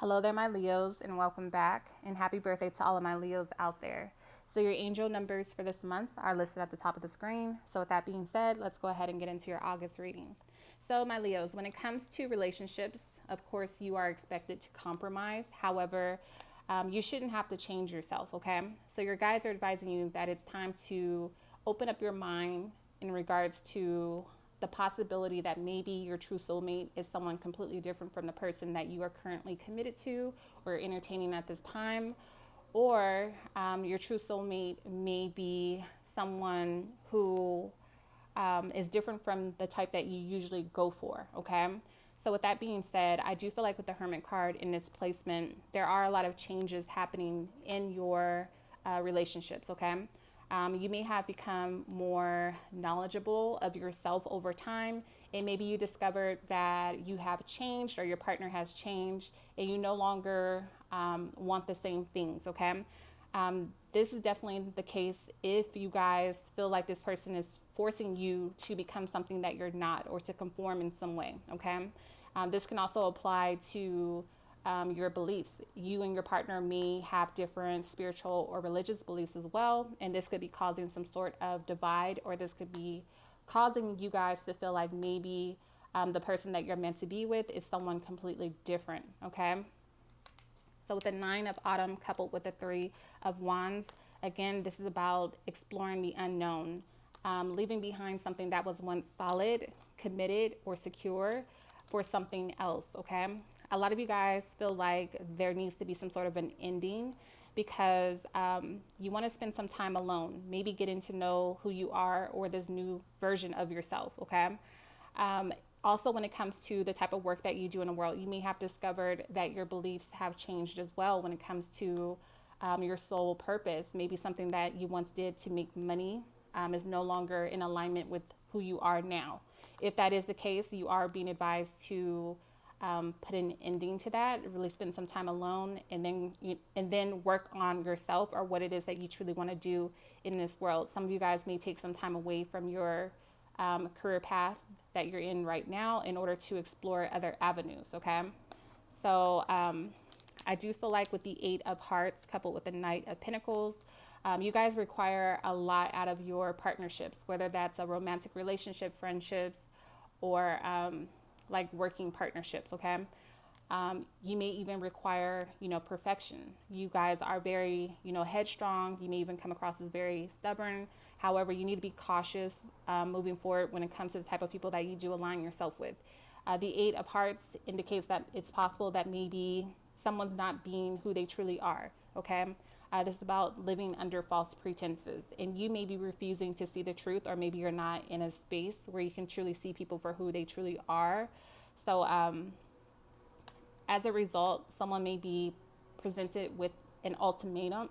Hello there, my Leos, and welcome back. And happy birthday to all of my Leos out there. So, your angel numbers for this month are listed at the top of the screen. So, with that being said, let's go ahead and get into your August reading. So, my Leos, when it comes to relationships, of course, you are expected to compromise. However, you shouldn't have to change yourself, okay? So, your guides are advising you that it's time to open up your mind in regards to the possibility that maybe your true soulmate is someone completely different from the person that you are currently committed to or entertaining at this time, or your true soulmate may be someone who is different from the type that you usually go for, okay? So, with that being said, I do feel like with the Hermit card in this placement, there are a lot of changes happening in your relationships, okay? You may have become more knowledgeable of yourself over time, and maybe you discovered that you have changed or your partner has changed, and you no longer want the same things, okay? This is definitely the case if you guys feel like this person is forcing you to become something that you're not or to conform in some way, okay? This can also apply to your beliefs. You and your partner may have different spiritual or religious beliefs as well, and this could be causing some sort of divide, or this could be causing you guys to feel like maybe the person that you're meant to be with is someone completely different, okay? So with the Nine of Autumn coupled with the Three of Wands, again, this is about exploring the unknown, leaving behind something that was once solid, committed, or secure for something else, okay? A lot of you guys feel like there needs to be some sort of an ending because you want to spend some time alone, maybe getting to know who you are or this new version of yourself, okay? Also, when it comes to the type of work that you do in the world, you may have discovered that your beliefs have changed as well when it comes to your soul purpose. Maybe something that you once did to make money is no longer in alignment with who you are now. If that is the case, you are being advised to put an ending to that, really spend some time alone, and then work on yourself or what it is that you truly want to do in this world. Some of you guys may take some time away from your career path that you're in right now in order to explore other avenues, okay? So I do feel like with the Eight of Hearts coupled with the Knight of Pentacles, you guys require a lot out of your partnerships, whether that's a romantic relationship, friendships, or like working partnerships, okay? You may even require, perfection. You guys are very, headstrong. You may even come across as very stubborn. However, you need to be cautious moving forward when it comes to the type of people that you do align yourself with. The Eight of Hearts indicates that it's possible that maybe someone's not being who they truly are, okay? This is about living under false pretenses, and you may be refusing to see the truth, or maybe you're not in a space where you can truly see people for who they truly are. So as a result, someone may be presented with an ultimatum,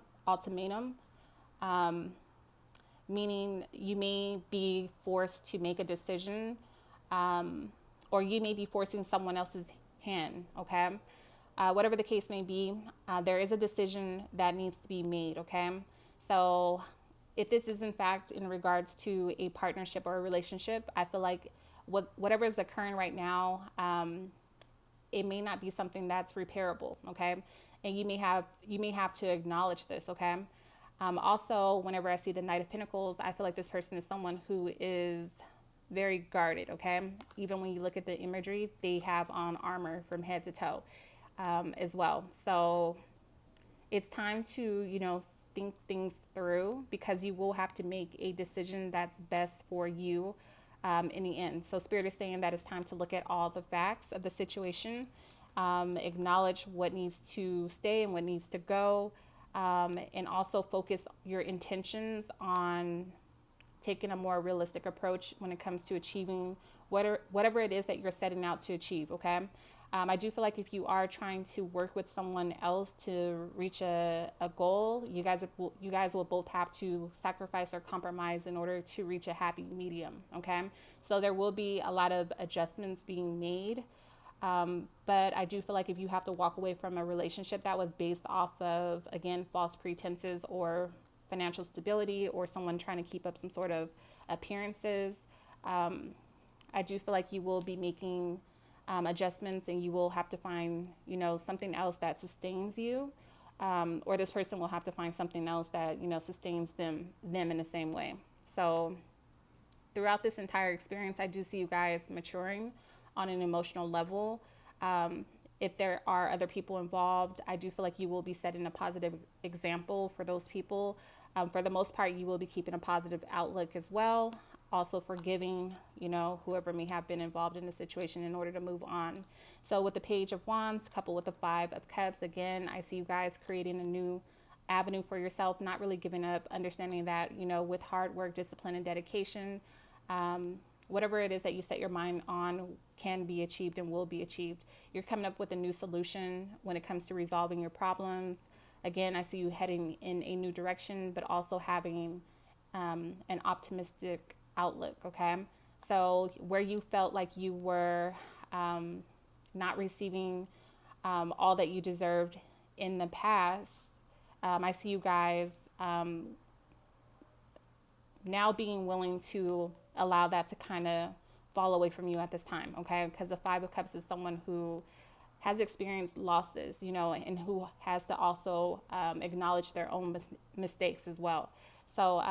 meaning you may be forced to make a decision, or you may be forcing someone else's hand, okay? Whatever the case may be, there is a decision that needs to be made, okay? So if this is in fact in regards to a partnership or a relationship, I feel like whatever is occurring right now, it may not be something that's repairable, okay? And you may have to acknowledge this, okay? Also, whenever I see the Knight of Pentacles, I feel like this person is someone who is very guarded, okay? Even when you look at the imagery, they have on armor from head to toe as well. So it's time to, think things through, because you will have to make a decision that's best for you in the end. So Spirit is saying that it's time to look at all the facts of the situation, acknowledge what needs to stay and what needs to go, and also focus your intentions on taking a more realistic approach when it comes to achieving whatever it is that you're setting out to achieve, okay? I do feel like if you are trying to work with someone else to reach a goal, you guys will both have to sacrifice or compromise in order to reach a happy medium, okay? So there will be a lot of adjustments being made, but I do feel like if you have to walk away from a relationship that was based off of, again, false pretenses or financial stability, or someone trying to keep up some sort of appearances, I do feel like you will be making adjustments, and you will have to find, something else that sustains you. Or this person will have to find something else that, sustains them in the same way. So throughout this entire experience, I do see you guys maturing on an emotional level. If there are other people involved, I do feel like you will be setting a positive example for those people. For the most part, you will be keeping a positive outlook as well. Also forgiving, whoever may have been involved in the situation in order to move on. So with the Page of Wands coupled with the Five of Cups, again, I see you guys creating a new avenue for yourself, not really giving up, understanding that, with hard work, discipline, and dedication, whatever it is that you set your mind on can be achieved and will be achieved. You're coming up with a new solution when it comes to resolving your problems. Again, I see you heading in a new direction, but also having an optimistic outlook, okay? So where you felt like you were not receiving all that you deserved in the past, I see you guys now being willing to allow that to kind of fall away from you at this time, okay? Because the Five of Cups is someone who has experienced losses, and who has to also acknowledge their own mistakes as well. So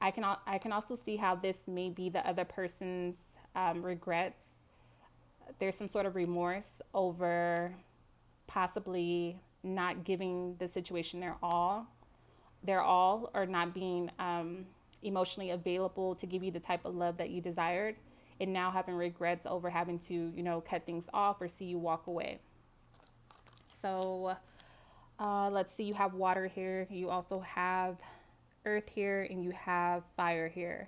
I can also see how this may be the other person's regrets. There's some sort of remorse over possibly not giving the situation their all, or not being emotionally available to give you the type of love that you desired, and now having regrets over having to, cut things off or see you walk away. So let's see, you have water here, you also have earth here, and you have fire here.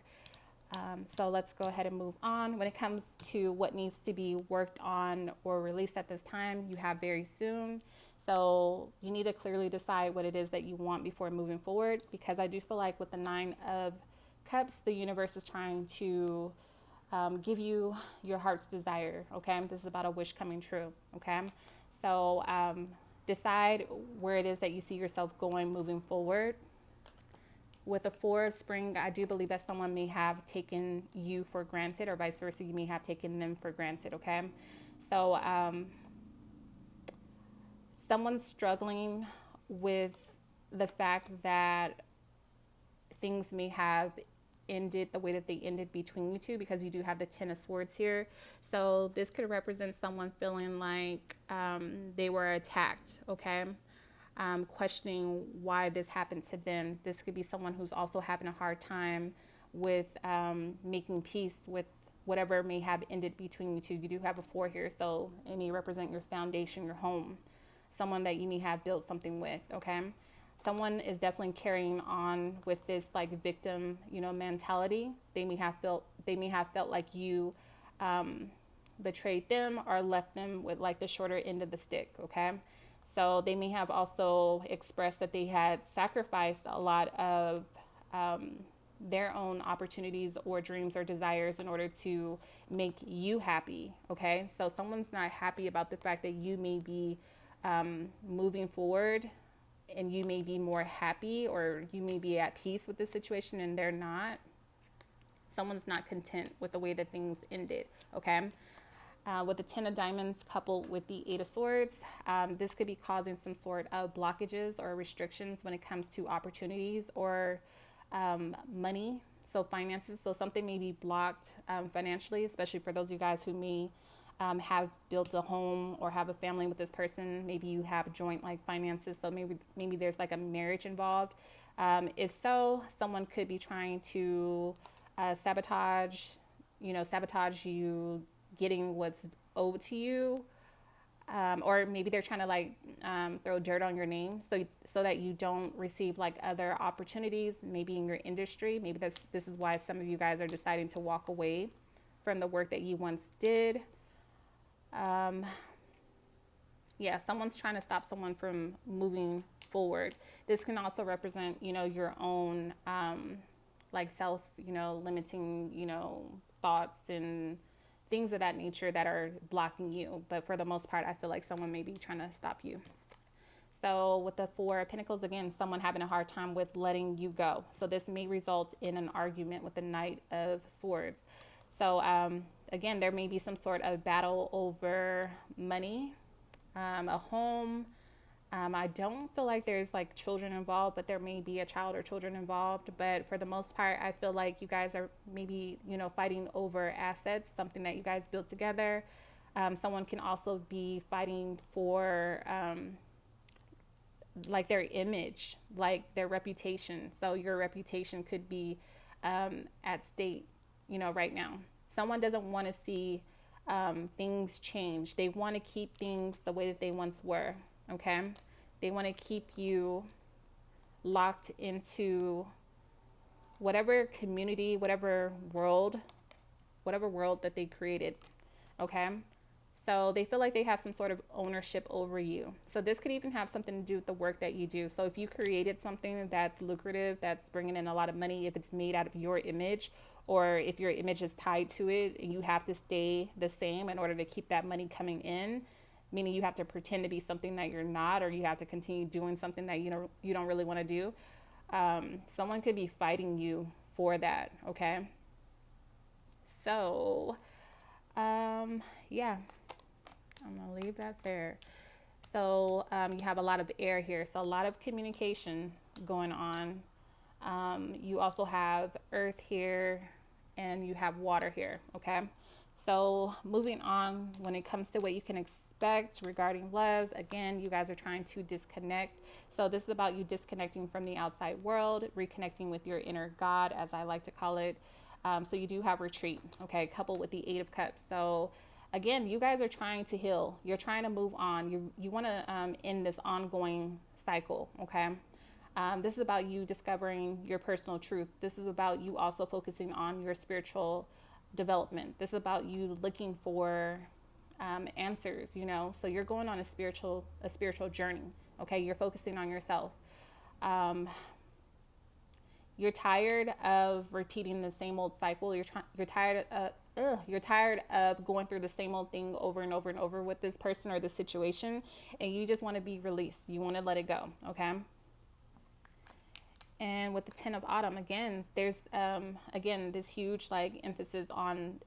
So let's go ahead and move on. When it comes to what needs to be worked on or released at this time, you have very soon. So you need to clearly decide what it is that you want before moving forward, because I do feel like with the Nine of Cups, the universe is trying to give you your heart's desire, okay? This is about a wish coming true, okay? So decide where it is that you see yourself going moving forward. With the Four of Spring, I do believe that someone may have taken you for granted, or vice versa, you may have taken them for granted, okay? So someone's struggling with the fact that things may have ended the way that they ended between you two, because you do have the Ten of Swords here. So this could represent someone feeling like they were attacked, okay? Questioning why this happened to them. This could be someone who's also having a hard time with making peace with whatever may have ended between you two. You do have a Four here, so it may represent your foundation, your home, someone that you may have built something with, okay? Someone is definitely carrying on with this like victim, mentality. They may have felt like you betrayed them or left them with like the shorter end of the stick, okay? So they may have also expressed that they had sacrificed a lot of their own opportunities or dreams or desires in order to make you happy, okay? So someone's not happy about the fact that you may be moving forward, and you may be more happy, or you may be at peace with the situation, and they're not. Someone's not content with the way that things ended, okay? With the Ten of Diamonds coupled with the Eight of Swords, this could be causing some sort of blockages or restrictions when it comes to opportunities or money, so finances. So something may be blocked financially, especially for those of you guys who may have built a home or have a family with this person. Maybe you have joint like finances, so maybe there's like a marriage involved. If so, someone could be trying to sabotage you getting what's owed to you, or maybe they're trying to like throw dirt on your name so that you don't receive like other opportunities, maybe in your industry. Maybe this is why some of you guys are deciding to walk away from the work that you once did. Someone's trying to stop someone from moving forward. This can also represent, your own, like self, limiting, thoughts and things of that nature that are blocking you. But for the most part, I feel like someone may be trying to stop you. So with the Four of Pentacles, again, someone having a hard time with letting you go. So this may result in an argument with the Knight of Swords. So Again, there may be some sort of battle over money, a home. I don't feel like there's like children involved, but there may be a child or children involved. But for the most part, I feel like you guys are maybe, fighting over assets, something that you guys built together. Someone can also be fighting for like their image, like their reputation. So your reputation could be at stake, right now. Someone doesn't want to see things change. They want to keep things the way that they once were. Okay. They want to keep you locked into whatever community, whatever world that they created. Okay. So they feel like they have some sort of ownership over you. So this could even have something to do with the work that you do. So if you created something that's lucrative, that's bringing in a lot of money, if it's made out of your image, or if your image is tied to it and you have to stay the same in order to keep that money coming in, meaning you have to pretend to be something that you're not, or you have to continue doing something that you don't really want to do. Someone could be fighting you for that. Okay. So, yeah. I'm going to leave that there. So you have a lot of air here. So a lot of communication going on. You also have earth here and you have water here. Okay. So moving on, when it comes to what you can expect regarding love, again, you guys are trying to disconnect. So this is about you disconnecting from the outside world, reconnecting with your inner God, as I like to call it. So you do have retreat. Okay. Coupled with the 8 of Cups. So again, you guys are trying to heal. You're trying to move on. You want to end this ongoing cycle, okay? This is about you discovering your personal truth. This is about you also focusing on your spiritual development. This is about you looking for answers, So you're going on a spiritual journey, okay? You're focusing on yourself. You're tired of repeating the same old cycle. You're tired of going through the same old thing over and over and over with this person or this situation, and you just want to be released. You want to let it go, okay? And with the 10 of Autumn, again, there's this huge emphasis on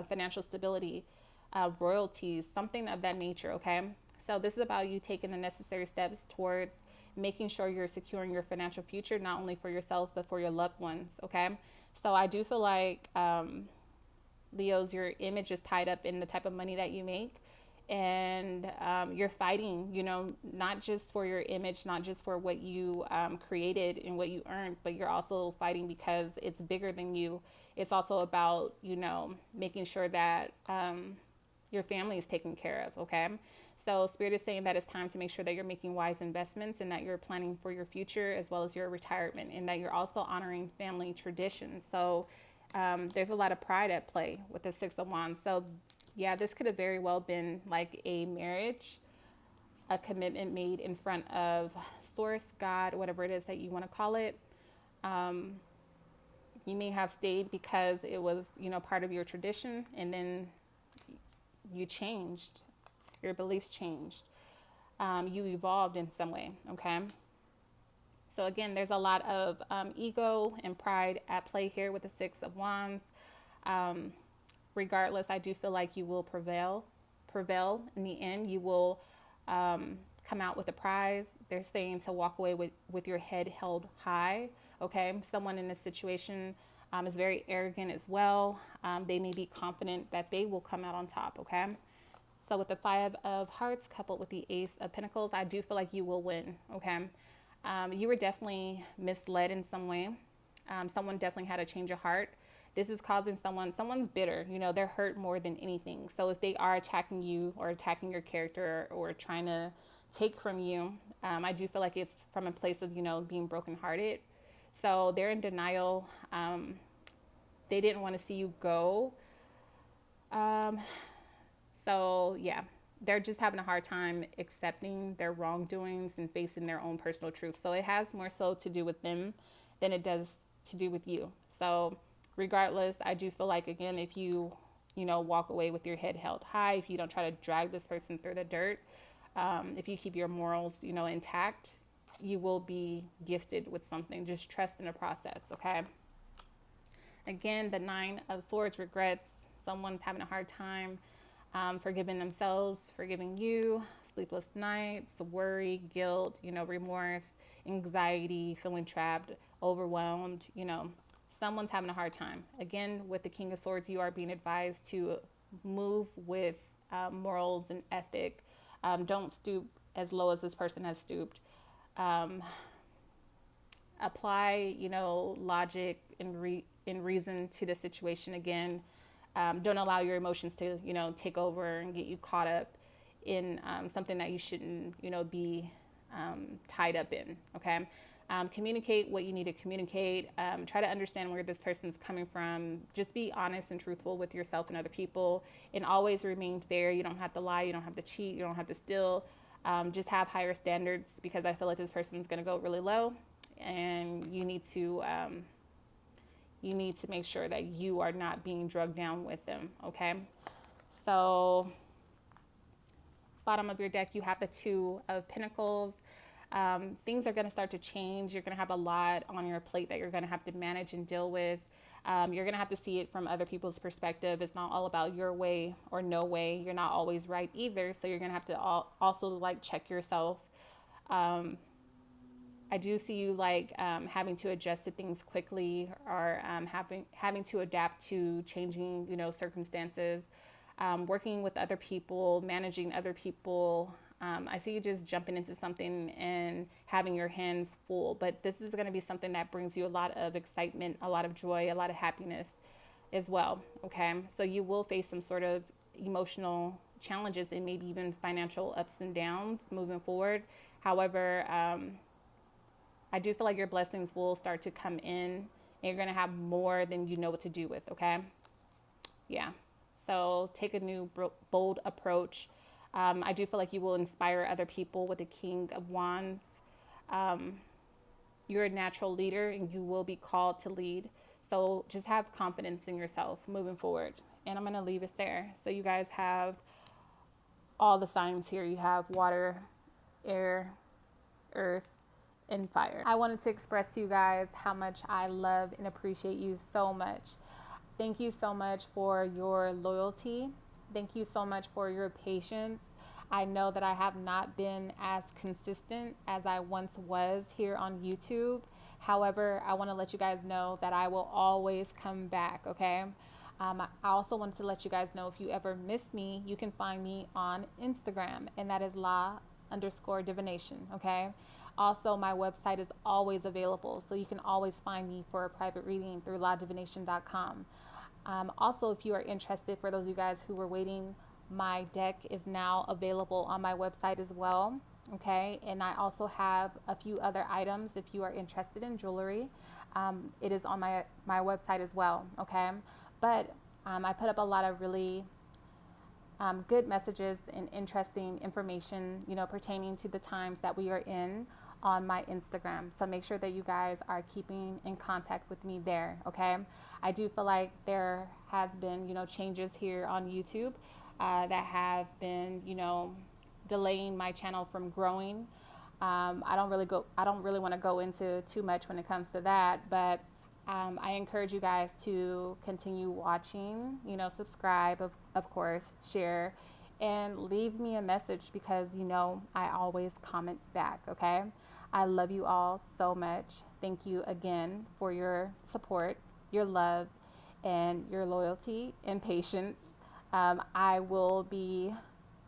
financial stability, royalties, something of that nature, okay? So this is about you taking the necessary steps towards making sure you're securing your financial future, not only for yourself, but for your loved ones, okay? So I do feel like, Leos, your image is tied up in the type of money that you make. And you're fighting, not just for your image, not just for what you created and what you earned, but you're also fighting because it's bigger than you. It's also about, making sure that your family is taken care of, okay? So Spirit is saying that it's time to make sure that you're making wise investments and that you're planning for your future as well as your retirement, and that you're also honoring family traditions. So there's a lot of pride at play with the 6 of Wands. So yeah, this could have very well been like a marriage, a commitment made in front of Source, God, whatever it is that you want to call it. You may have stayed because it was, part of your tradition, and then you changed. Your beliefs changed. You evolved in some way, okay? So again, there's a lot of ego and pride at play here with the 6 of Wands. Regardless, I do feel like you will prevail in the end. You will come out with a prize. They're saying to walk away with your head held high, okay? Someone in this situation is very arrogant as well. They may be confident that they will come out on top, okay? So with the 5 of Hearts coupled with the Ace of Pentacles, I do feel like you will win, okay? You were definitely misled in some way. Someone definitely had a change of heart. This is causing someone's bitter, they're hurt more than anything. So if they are attacking you or attacking your character or trying to take from you, I do feel like it's from a place of, being brokenhearted. So they're in denial. They didn't want to see you go. So yeah, they're just having a hard time accepting their wrongdoings and facing their own personal truth. So it has more so to do with them than it does to do with you. So regardless, I do feel like, again, if you, walk away with your head held high, if you don't try to drag this person through the dirt, if you keep your morals, intact, you will be gifted with something. Just trust in the process, okay? Again, the 9 of Swords, regrets, Someone's having a hard time forgiving themselves, forgiving you, sleepless nights, worry, guilt, remorse, anxiety, feeling trapped, overwhelmed, someone's having a hard time. Again, with the King of Swords, you are being advised to move with morals and ethic. Don't stoop as low as this person has stooped. Apply, logic and reason to the situation. Again, don't allow your emotions to, take over and get you caught up in something that you shouldn't, be tied up in. Okay. Communicate what you need to communicate. Try to understand where this person's coming from. Just be honest and truthful with yourself and other people, and always remain fair. You don't have to lie. You don't have to cheat. You don't have to steal. Just have higher standards, because I feel like this person's going to go really low, and you need to make sure that you are not being drugged down with them. Okay. So bottom of your deck, you have the Two of Pentacles. Things are going to start to change. You're going to have a lot on your plate that you're going to have to manage and deal with. You're going to have to see it from other people's perspective. It's not all about your way or no way. You're not always right either. So you're going to have to also check yourself. I do see you having to adjust to things quickly, or having to adapt to changing, circumstances, working with other people, managing other people. I see you just jumping into something and having your hands full, but this is going to be something that brings you a lot of excitement, a lot of joy, a lot of happiness as well. Okay. So you will face some sort of emotional challenges and maybe even financial ups and downs moving forward. However, I do feel like your blessings will start to come in, and you're going to have more than you know what to do with. Okay. Yeah. So take a new bold approach. I do feel like you will inspire other people with the King of Wands. You're a natural leader, and you will be called to lead. So just have confidence in yourself moving forward. And I'm going to leave it there. So you guys have all the signs here. You have water, air, earth, and fire. I wanted to express to you guys how much I love and appreciate you so much. Thank you so much for your loyalty. Thank you so much for your patience. I know that I have not been as consistent as I once was here on YouTube. However, I want to let you guys know that I will always come back, okay? I also wanted to let you guys know, if you ever miss me, you can find me on Instagram, and that is _divination, okay? Also, my website is always available, so you can always find me for a private reading through ladivination.com. Also, if you are interested, for those of you guys who were waiting, my deck is now available on my website as well. Okay. And I also have a few other items. If you are interested in jewelry, it is on my website as well. Okay. But I put up a lot of really good messages and interesting information, pertaining to the times that we are in, on my Instagram. So make sure that you guys are keeping in contact with me there. Okay. I do feel like there has been, changes here on YouTube that have been, delaying my channel from growing. I don't really want to go into too much when it comes to that, but I encourage you guys to continue watching, subscribe, of course, share, and leave me a message, because, I always comment back. Okay. I love you all so much. Thank you again for your support, your love, and your loyalty and patience. I will be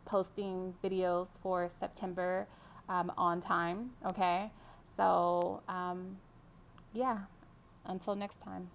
posting videos for September on time. Okay. So, yeah, until next time.